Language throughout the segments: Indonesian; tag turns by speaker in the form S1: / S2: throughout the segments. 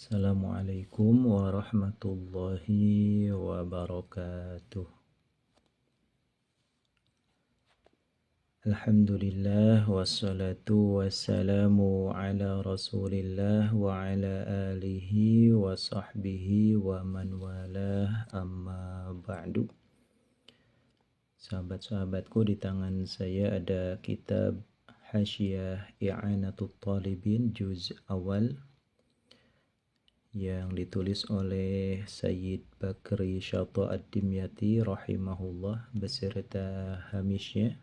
S1: Assalamualaikum warahmatullahi wabarakatuh. Alhamdulillah wassalatu wassalamu ala rasulillah wa ala alihi wa sahbihi wa man walah amma ba'du. Sahabat-sahabatku, di tangan saya ada kitab Hasyiah I'anatul Talibin juz awal yang ditulis oleh Sayyid Bakri Syata Ad-Dimyati rahimahullah beserta hamisnya,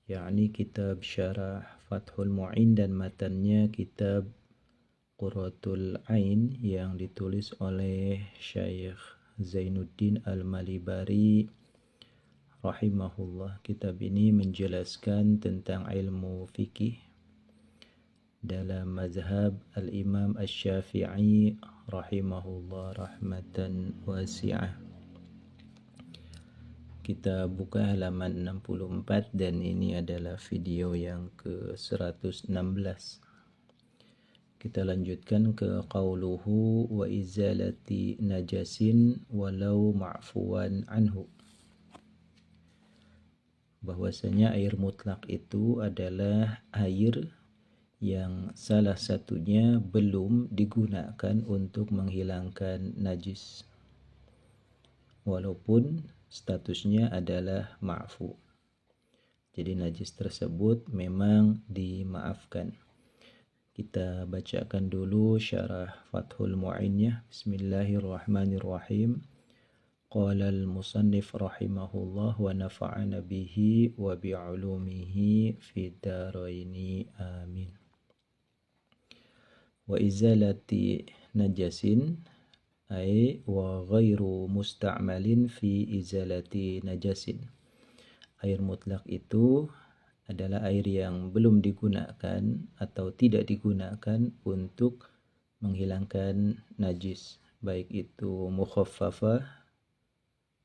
S1: yakni kitab Syarah Fathul Mu'in dan matannya kitab Qurratul Ain yang ditulis oleh Syekh Zainuddin Al-Malibari rahimahullah. Kitab ini menjelaskan tentang ilmu fikih dalam mazhab al-Imam Asy-Syafi'i rahimahullah rahmatan wasi'ah. Kita buka halaman 64 dan ini adalah video yang ke-116. Kita lanjutkan ke qauluhu wa izalati najasin walau ma'fuwan anhu. Bahwasanya air mutlak itu adalah air yang salah satunya belum digunakan untuk menghilangkan najis, walaupun statusnya adalah ma'fu. Jadi najis tersebut memang dimaafkan. Kita bacakan dulu syarah Fathul Mu'innya. Bismillahirrahmanirrahim. Qala al-musannif rahimahullah wa nafa'ana bihi wa bi'ulumihi fid daraini amin. Wa izalati najasin ay wa ghairu musta'malin fi izalati najasin. Air mutlak itu adalah air yang belum digunakan atau tidak digunakan untuk menghilangkan najis, baik itu mukhaffafah,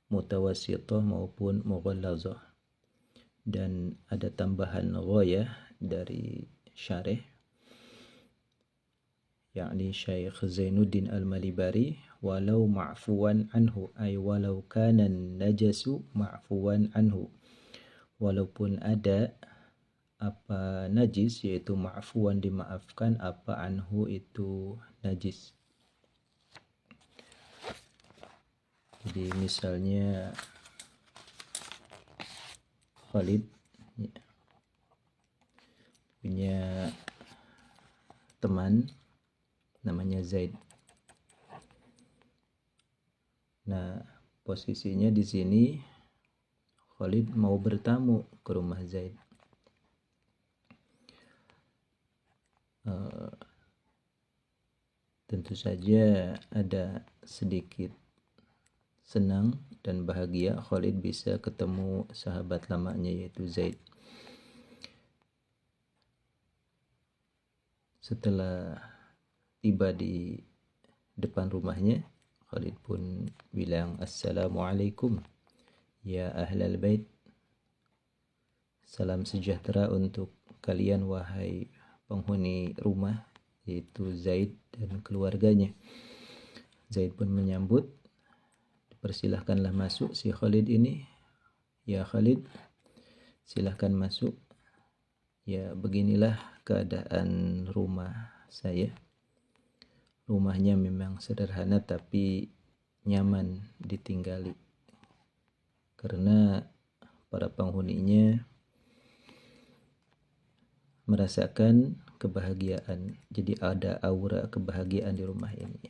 S1: mutawassithah maupun mughallazah. Dan ada tambahan ghayah dari syarih, yakni Syekh Zainuddin Al-Malibari, walau ma'fuwan anhu ay walau kana najasu ma'fuwan anhu, walaupun ada apa najis, yaitu ma'fuwan dimaafkan, apa anhu itu najis. Jadi misalnya Khalid punya teman namanya Zaid. Nah, posisinya di sini Khalid mau bertamu ke rumah Zaid. Tentu saja ada sedikit senang dan bahagia Khalid bisa ketemu sahabat lamanya yaitu Zaid. Setelah tiba di depan rumahnya, Khalid pun bilang, Assalamualaikum ya ahlal bait. Salam sejahtera untuk kalian wahai penghuni rumah, yaitu Zaid dan keluarganya. Zaid pun menyambut, persilahkanlah masuk si Khalid ini. Ya Khalid, silahkan masuk. Ya, beginilah keadaan rumah saya. Rumahnya memang sederhana tapi nyaman ditinggali, karena para penghuninya merasakan kebahagiaan. Jadi ada aura kebahagiaan di rumah ini.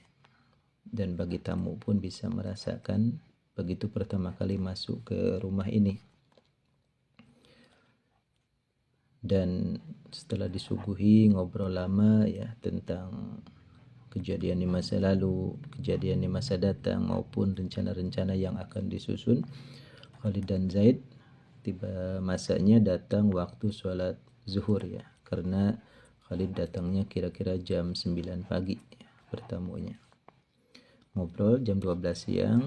S1: Dan bagi tamu pun bisa merasakan begitu pertama kali masuk ke rumah ini. Dan setelah disuguhi ngobrol lama ya tentang kejadian di masa lalu, kejadian di masa datang maupun rencana-rencana yang akan disusun, Khalid dan Zaid tiba masanya datang waktu sholat zuhur ya, karena Khalid datangnya kira-kira jam 9 pagi ya, bertamunya. Ngobrol jam 12 siang.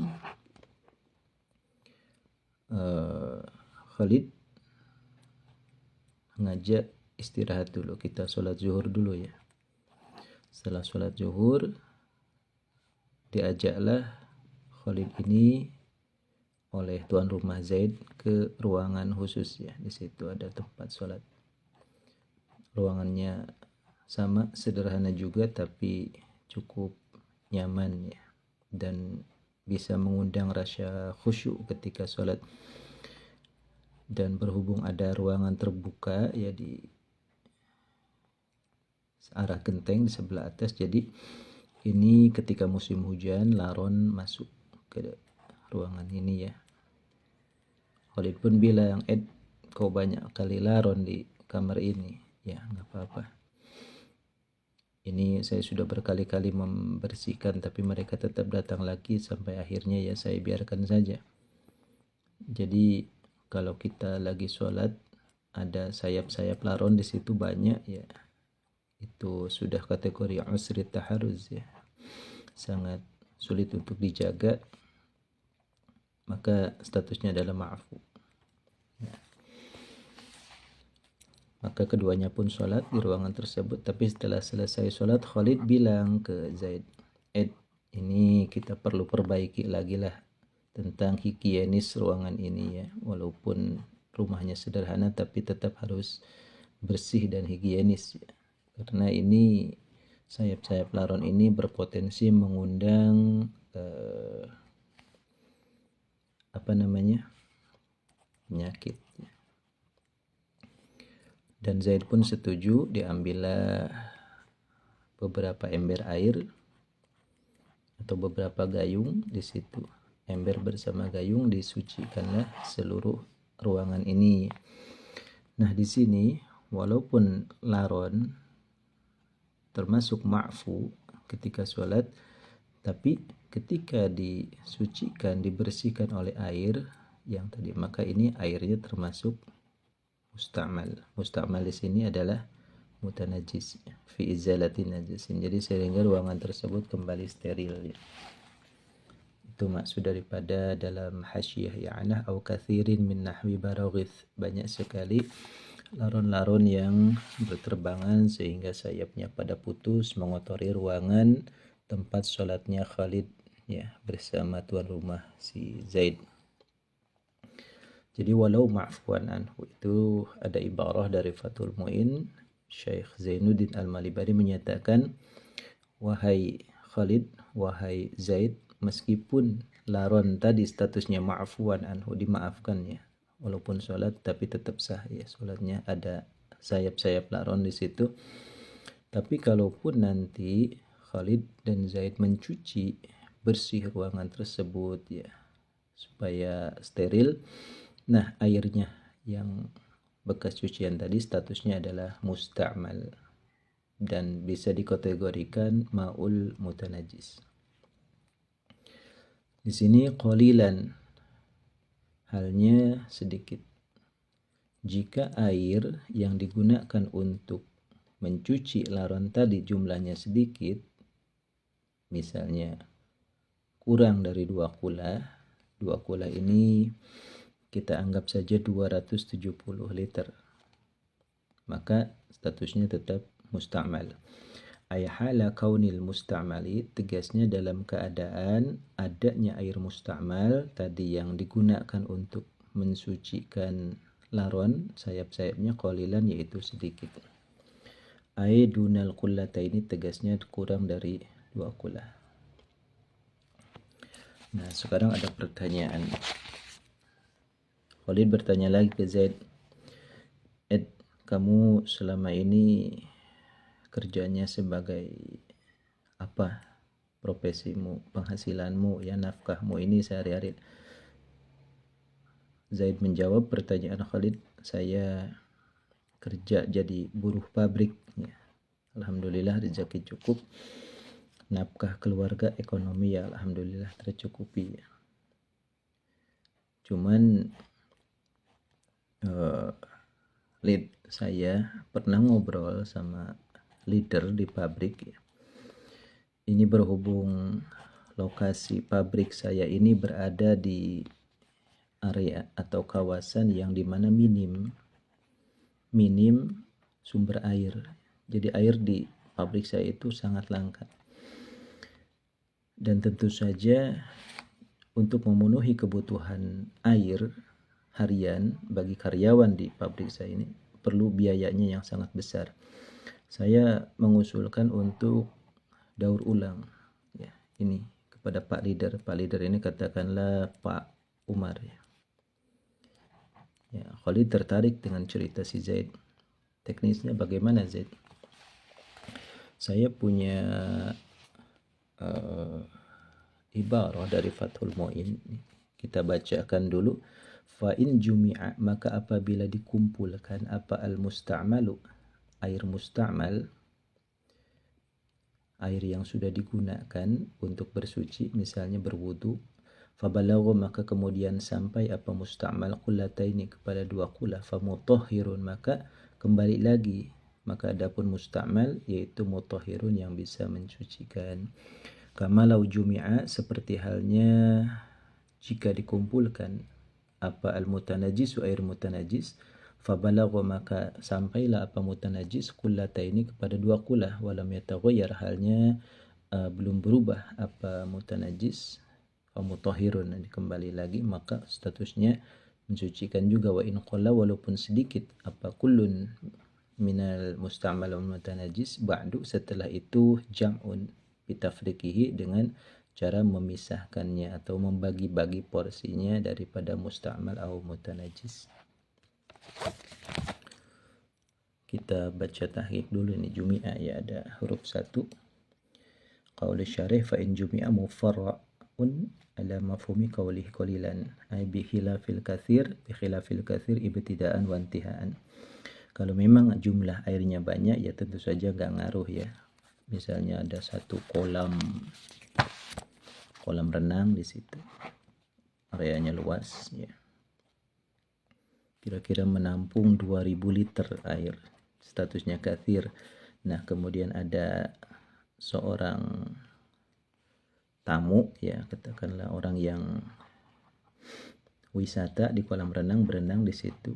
S1: Khalid ngajak istirahat dulu, kita sholat zuhur dulu ya. Setelah sholat zuhur diajaklah Khalid ini oleh tuan rumah Zaid ke ruangan khusus ya. Di situ ada tempat sholat. Ruangannya sama sederhana juga tapi cukup nyaman ya, dan bisa mengundang rasa khusyuk ketika sholat. Dan berhubung ada ruangan terbuka ya di arah genteng di sebelah atas, jadi ini ketika musim hujan laron masuk ke ruangan ini ya. Khalid pun bilang, kau banyak kali laron di kamar ini. Ya nggak apa-apa, ini saya sudah berkali-kali membersihkan tapi mereka tetap datang lagi, sampai akhirnya ya saya biarkan saja. Jadi kalau kita lagi sholat ada sayap-sayap laron di situ banyak ya, itu sudah kategori usri taharuz ya, sangat sulit untuk dijaga, maka statusnya adalah ma'fu. Maka keduanya pun sholat di ruangan tersebut. Tapi setelah selesai sholat, Khalid bilang ke Zaid, ini kita perlu perbaiki lagi lah tentang higienis ruangan ini ya. Walaupun rumahnya sederhana tapi tetap harus bersih dan higienis ya. Karena ini sayap-sayap laron ini berpotensi mengundang penyakit. Dan Zaid pun setuju, diambillah beberapa ember air atau beberapa gayung di situ. Ember bersama gayung disucikanlah seluruh ruangan ini. Nah, di sini walaupun laron termasuk ma'fu ketika sholat, tapi ketika disucikan, dibersihkan oleh air yang tadi, maka ini airnya termasuk musta'mal. Musta'mal di sini adalah mutanajis fi izalati najasin. Jadi sehingga ruangan tersebut kembali steril ya. Itu maksud daripada dalam hasyiyah ya'nah au kathirin min nahwi baraghith. Banyak sekali laron-laron yang berterbangan sehingga sayapnya pada putus mengotori ruangan tempat sholatnya Khalid ya bersama tuan rumah si Zaid. Jadi walau ma'fuan anhu, itu ada ibarah dari Fathul Mu'in, Syekh Zainuddin Al-Malibari menyatakan, wahai Khalid, wahai Zaid, meskipun laron tadi statusnya ma'fuan anhu, dimaafkan ya, walaupun sholat tapi tetap sah ya sholatnya, ada sayap-sayap laron di situ. Tapi kalaupun nanti Khalid dan Zaid mencuci bersih ruangan tersebut ya supaya steril, nah airnya yang bekas cucian tadi statusnya adalah musta'mal dan bisa dikategorikan ma'ul mutanajis. Di sini qalilan, halnya sedikit. Jika air yang digunakan untuk mencuci laron tadi jumlahnya sedikit, misalnya kurang dari 2 kula ini kita anggap saja 270 liter, maka statusnya tetap musta'mal. Ay hala kaunil musta'mali, tegasnya dalam keadaan adanya air musta'mal tadi yang digunakan untuk mensucikan laron sayap-sayapnya qalilan, yaitu sedikit. Ay dunal qullata, ini tegasnya kurang dari 2 kula. Nah, sekarang ada pertanyaan. Khalid bertanya lagi ke Zaid, kamu selama ini kerjanya sebagai apa, profesimu, penghasilanmu ya, nafkahmu ini sehari-hari? Zaid menjawab pertanyaan Khalid, saya kerja jadi buruh pabrik ya. Alhamdulillah rezeki cukup, nafkah keluarga, ekonomi ya alhamdulillah tercukupi ya. Cuman lead saya pernah ngobrol sama leader di pabrik ya. Ini berhubung lokasi pabrik saya ini berada di area atau kawasan yang dimana minim sumber air. Jadi air di pabrik saya itu sangat langka. Dan tentu saja untuk memenuhi kebutuhan air harian bagi karyawan di pabrik saya ini perlu biayanya yang sangat besar. Saya mengusulkan untuk daur ulang ya, ini kepada Pak Leader. Pak Leader ini katakanlah Pak Umar ya. Ya, Khalid tertarik dengan cerita si Zaid. Teknisnya bagaimana Zaid? Saya punya ibarah dari Fathul Mu'in. Kita bacakan dulu. Fa in jumi'a, maka apabila dikumpulkan apa al-musta'malu, air musta'mal, air yang sudah digunakan untuk bersuci, misalnya berwudu, fabalagha, maka kemudian sampai apa musta'mal qullataini, kepada dua qullah, famutahhirun, maka kembali lagi, maka adapun musta'mal yaitu mutahhirun, yang bisa mensucikan. Kamalau jumi'a, seperti halnya jika dikumpulkan apa al-mutanajjis, air mutanajis, fabalagha, maka sampailah apa mutanajis qullataini, kepada dua qullah, walam yataghayyar, halnya belum berubah apa mutanajis, famutahhirun, kembali lagi, maka statusnya mensucikan juga. Wa in qalla, walaupun sedikit apa kullun minal musta'mal wal mutanajis, ba'du, setelah itu jam'un bitafriqihi, dengan cara memisahkannya atau membagi-bagi porsinya daripada musta'mal atau mutanajis. Kita baca tahqiq dulu ini jumi'a ya, ada huruf 1. Qaul syarih fa in jumi'a mufarra'un ala mafhumi qawlihi qalilan ay bi khilafil katsir, ibtidaan wa intihaan. Kalau memang jumlah airnya banyak ya tentu saja enggak ngaruh ya. Misalnya ada satu kolam renang di situ, areanya luas ya, kira-kira menampung 2000 liter air, statusnya katsir. Nah, kemudian ada seorang tamu ya, katakanlah orang yang wisata di kolam renang, berenang di situ,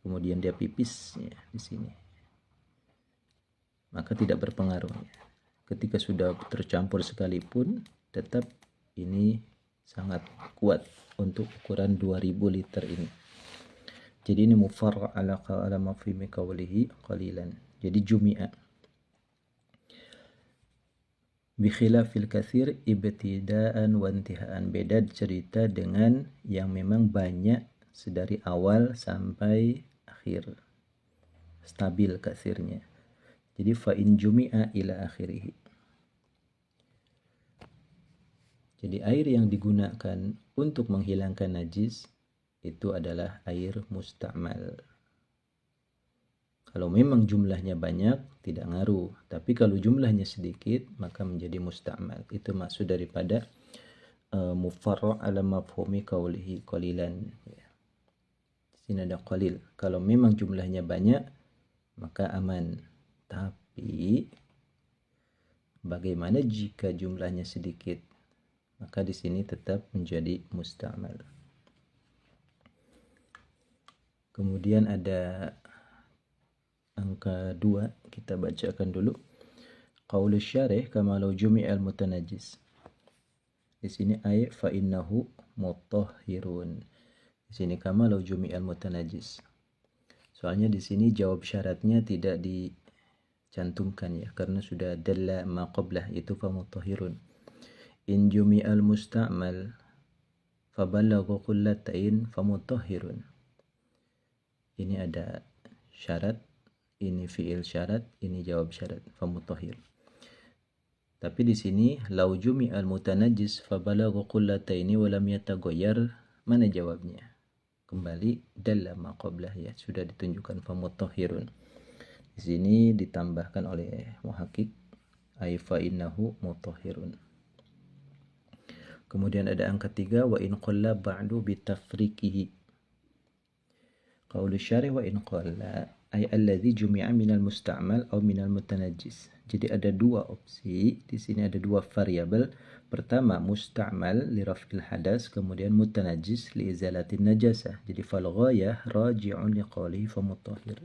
S1: kemudian dia pipis ya di sini, maka tidak berpengaruh ya. Ketika sudah tercampur sekalipun, tetap ini sangat kuat untuk ukuran 2000 liter ini. Jadi ini mufarra' ala mafhumi qawlihi qalilan. Jadi jumi'a bi khilafil katsir ibtidaan wa intihaan. Beda cerita dengan yang memang banyak sedari awal sampai akhir, stabil katsirnya. Jadi fa in jumi'a ila akhirih. Jadi air yang digunakan untuk menghilangkan najis itu adalah air musta'mal. Kalau memang jumlahnya banyak tidak ngaruh, tapi kalau jumlahnya sedikit maka menjadi musta'mal. Itu maksud daripada mufarra' ala mafhumi qawlihi qalilan ya. Di sini ada qalil. Kalau memang jumlahnya banyak maka aman. Tapi bagaimana jika jumlahnya sedikit? Maka di sini tetap menjadi musta'mal. Kemudian ada angka 2, kita bacakan dulu. Qaulus syarih kama law jumi'al mutanajjis. Di sini ayat fa innahu mutahhirun. Di sini kama law jumi'al mutanajjis. Soalnya di sini jawab syaratnya tidak dicantumkan ya, karena sudah dalla ma qablah, itu fa mutahhirun. In jumi'al musta'mal fabalagha qullatain famutahhirun. Ini ada syarat, ini fi'il syarat, ini jawab syarat, famutahhir. Tapi di sini lau jumi'al mutanajjis fabalagha qullataini wa lam yataghayyar, mana jawabnya? Kembali dalla ma qablah ya, sudah ditunjukkan famutahhirun. Di sini ditambahkan oleh muhakkik ay fa innahu mutahhirun. Kemudian ada angka 3, wa in qalla ba'du bitafriqihi. Qaulu syarih wa in qalla ay alladhi jumi'a minal musta'mal atau minal mutanajjis. Jadi ada dua opsi di sini, ada dua variabel. Pertama musta'mal li raf'il hadas, kemudian mutanajjis li izalatin najasah. Jadi fal ghayah raji'un li qawlihi fa mutahhir.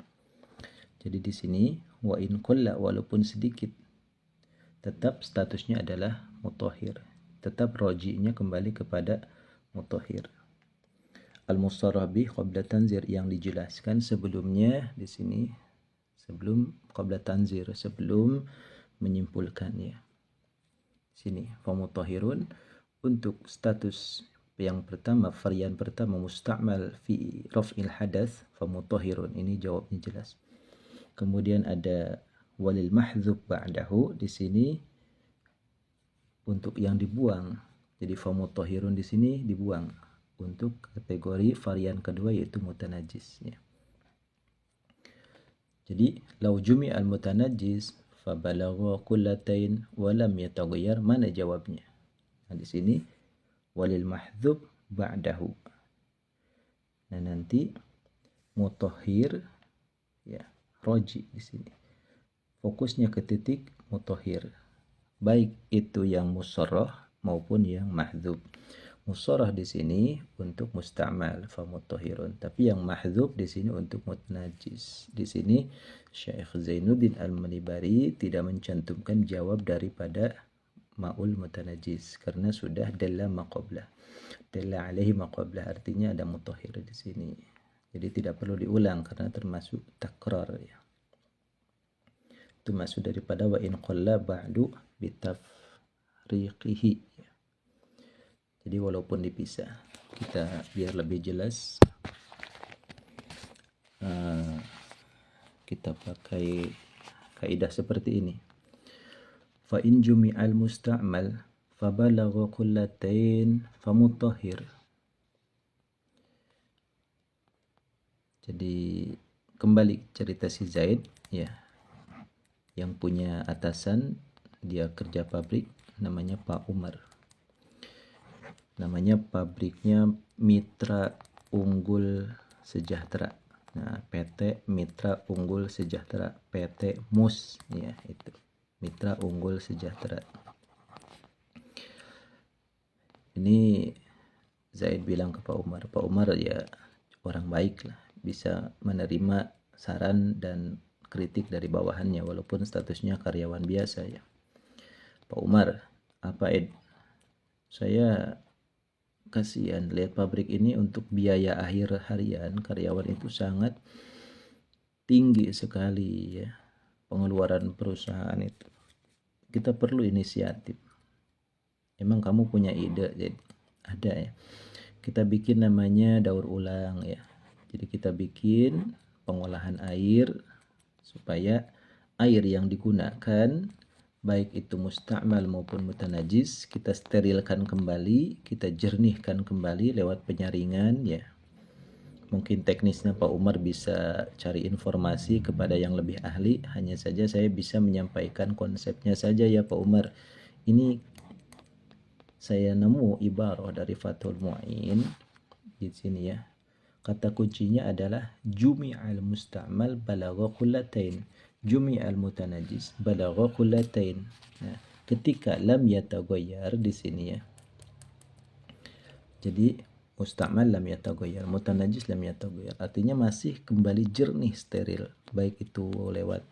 S1: Jadi di sini wa in qalla, walaupun sedikit, tetap statusnya adalah mutahhir. Tetap roji'nya kembali kepada mutahhir. Al-musarrah bih qabla tanzir, yang dijelaskan sebelumnya di sini, sebelum qabla tanzir, sebelum menyimpulkannya. Sini fa mutahhirun, untuk status yang pertama, varian pertama, musta'mal fi raf'il hadath fa mutahhirun, ini jawabnya jelas. Kemudian ada walil mahdzub ba'dahu, di sini untuk yang dibuang. Jadi fa mutahhirun di sini dibuang untuk kategori varian kedua, yaitu mutanajjis ya. Jadi lau jumi al mutanajjis fa balagha kullatain wa lam yataghayyar, mana jawabnya? Nah, di sini walil mahdzub ba'dahu. Nah, nanti mutahhir ya, roji di sini. Fokusnya ke titik mutahhir, baik itu yang musarrah maupun yang mahdzub. Musarrah di sini untuk musta'mal fa mutahhirun, tapi yang mahdzub di sini untuk mutanajjis. Di sini Syekh Zainuddin Al-Manibari tidak mencantumkan jawab daripada ma'ul mutanajjis karena sudah dalla maqablah. Dalla alaihi maqablah, artinya ada mutahhir di sini. Jadi tidak perlu diulang karena termasuk takrar ya. Itu maksud daripada wa in qalla ba'du bitafriqihi ya. Jadi walaupun dipisah, kita biar lebih jelas kita pakai kaidah seperti ini. Fa in jumi'al musta'mal fa balagha kullatain fa mutahhir. Jadi kembali cerita si Zaid ya, yang punya atasan, dia kerja pabrik namanya Pak Umar. Namanya pabriknya Mitra Unggul Sejahtera. Nah, PT Mitra Unggul Sejahtera, PT MUS ya, itu Mitra Unggul Sejahtera. Ini Zaid bilang ke Pak Umar. Pak Umar ya orang baik lah, bisa menerima saran dan kritik dari bawahannya walaupun statusnya karyawan biasa ya. Pak Umar, apa saya kasihan lihat pabrik ini, untuk biaya akhir harian karyawan itu sangat tinggi sekali ya, pengeluaran perusahaan itu. Kita perlu inisiatif. Emang kamu punya ide? Jadi ada ya, kita bikin namanya daur ulang ya. Jadi kita bikin pengolahan air supaya air yang digunakan baik itu musta'mal maupun mutanajis kita sterilkan kembali, kita jernihkan kembali lewat penyaringan ya. Mungkin teknisnya Pak Umar bisa cari informasi kepada yang lebih ahli, hanya saja saya bisa menyampaikan konsepnya saja ya Pak Umar. Ini saya nemu ibarah dari Fathul Mu'in di sini ya. Kata kuncinya adalah jumi'al musta'mal balagha kullatain, jumi'al mutanajis balagha kullatain. Nah, ketika lam yataghayyar di sini ya. Jadi musta'mal lam yataghayyar, mutanajis lam yataghayyar, artinya masih kembali jernih, steril, baik itu lewat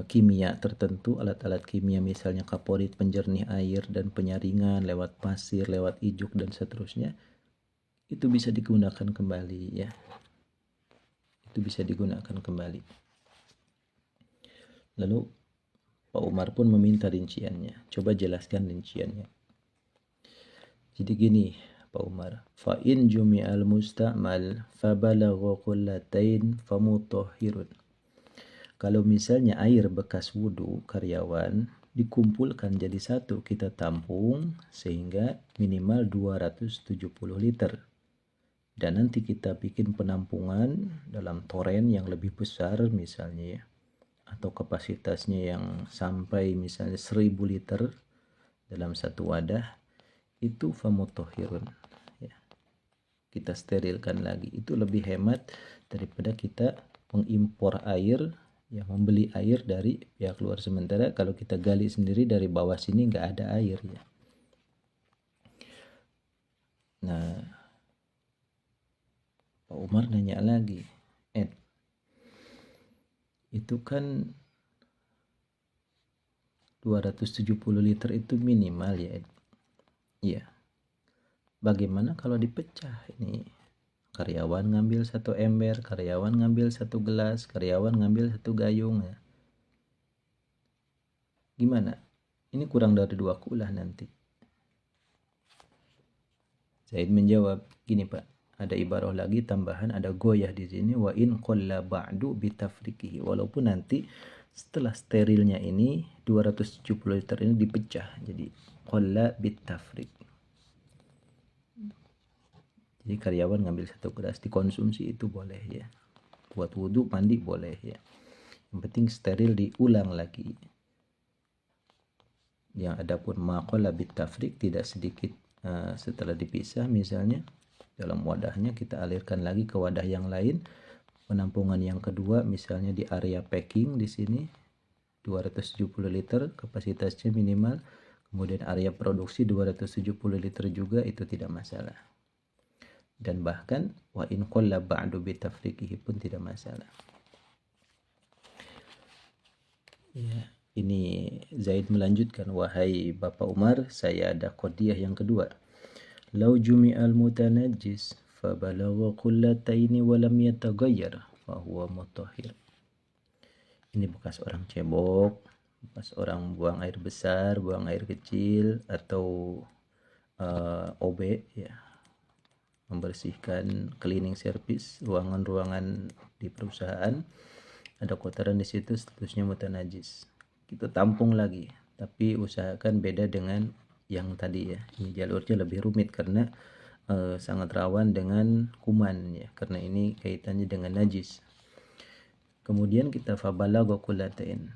S1: kimia tertentu, alat-alat kimia misalnya kaporit penjernih air dan penyaringan, lewat pasir, lewat ijuk dan seterusnya, itu bisa digunakan kembali ya. Itu bisa digunakan kembali. Lalu Pak Umar pun meminta rinciannya. Coba jelaskan rinciannya. Jadi gini Pak Umar, fa in jumi'al musta'mal fa balagha qullatain fa mutahhirun. Kalau misalnya air bekas wudhu karyawan dikumpulkan jadi satu, kita tampung sehingga minimal 270 liter. Dan nanti kita bikin penampungan dalam toren yang lebih besar misalnya ya, atau kapasitasnya yang sampai misalnya 1000 liter dalam satu wadah, itu famutahhirun ya. Kita sterilkan lagi, itu lebih hemat daripada kita mengimpor air ya, membeli air dari pihak luar, sementara kalau kita gali sendiri dari bawah sini nggak ada air ya. Nah, Pak Umar nanya lagi, itu kan 270 liter itu minimal ya. Iya. Bagaimana kalau dipecah ini? Karyawan ngambil 1 ember, karyawan ngambil 1 gelas, karyawan ngambil 1 gayung ya. Gimana? Ini kurang dari 2 kulah nanti. Zaid menjawab, gini Pak, ada ibarah lagi tambahan, ada goyah di sini, wa in qalla ba'du bitafriqihi, walaupun nanti setelah sterilnya ini 270 liter ini dipecah jadi qalla bitafriq. Jadi karyawan ngambil 1 gelas dikonsumsi itu boleh ya. Buat wudhu, mandi boleh ya. Yang penting steril diulang lagi. Yang adapun maqala bitafriq tidak sedikit setelah dipisah misalnya dalam wadahnya kita alirkan lagi ke wadah yang lain. Penampungan yang kedua misalnya di area packing di sini 270 liter kapasitasnya minimal. Kemudian area produksi 270 liter juga itu tidak masalah. Dan bahkan wa in qalla ba'du bitafriqihi pun tidak masalah. Ya, ini Zaid melanjutkan, wahai Bapak Umar, saya ada qadiyah yang kedua. Lau jumi'al mutanajjis fa balagha qullataini wa lam yataghayyar fa huwa mutahhir. Ini bekas orang cebok, bekas orang buang air besar, buang air kecil, atau OB ya, membersihkan cleaning service ruangan-ruangan di perusahaan, ada kotoran di situ, statusnya mutanajis, kita tampung lagi, tapi usahakan beda dengan yang tadi ya. Ini jalurnya lebih rumit karena sangat rawan dengan kuman ya, karena ini kaitannya dengan najis. Kemudian kita fabalagha qullatain,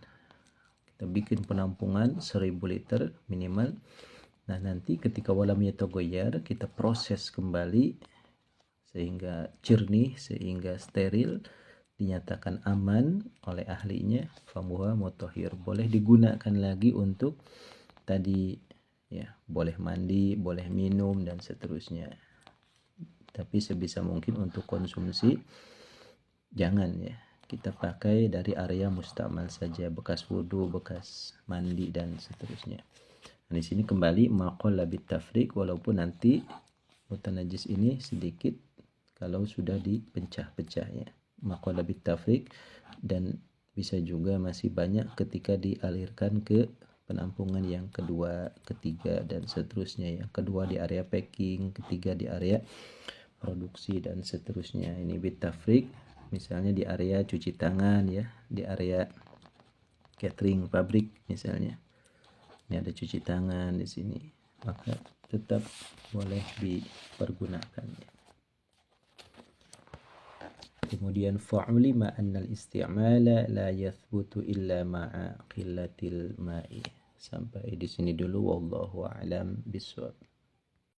S1: kita bikin penampungan 1000 liter minimal. Nah nanti ketika walam yataghayyar kita proses kembali sehingga jernih, sehingga steril, dinyatakan aman oleh ahlinya, fahuwa mutahhir, boleh digunakan lagi untuk tadi ya, boleh mandi, boleh minum dan seterusnya. Tapi sebisa mungkin untuk konsumsi jangan ya, kita pakai dari area mustamal saja, bekas wudu, bekas mandi dan seterusnya. Nah, di sini kembali maqalla bitafriq, walaupun nanti mutanajis ini sedikit kalau sudah dipecah-pecah ya. Maqalla bitafriq, dan bisa juga masih banyak ketika dialirkan ke penampungan yang kedua, ketiga dan seterusnya. Yang kedua di area packing, ketiga di area produksi dan seterusnya. Ini bitafriq misalnya di area cuci tangan ya, di area catering pabrik misalnya. Ini ada cuci tangan di sini, maka tetap boleh dipergunakan. Kemudian fa'ulima annal isti'mala la yathbutu illa ma'a qillatil ma'i. Sampai di sini dulu, wallahu a'lam bishawab.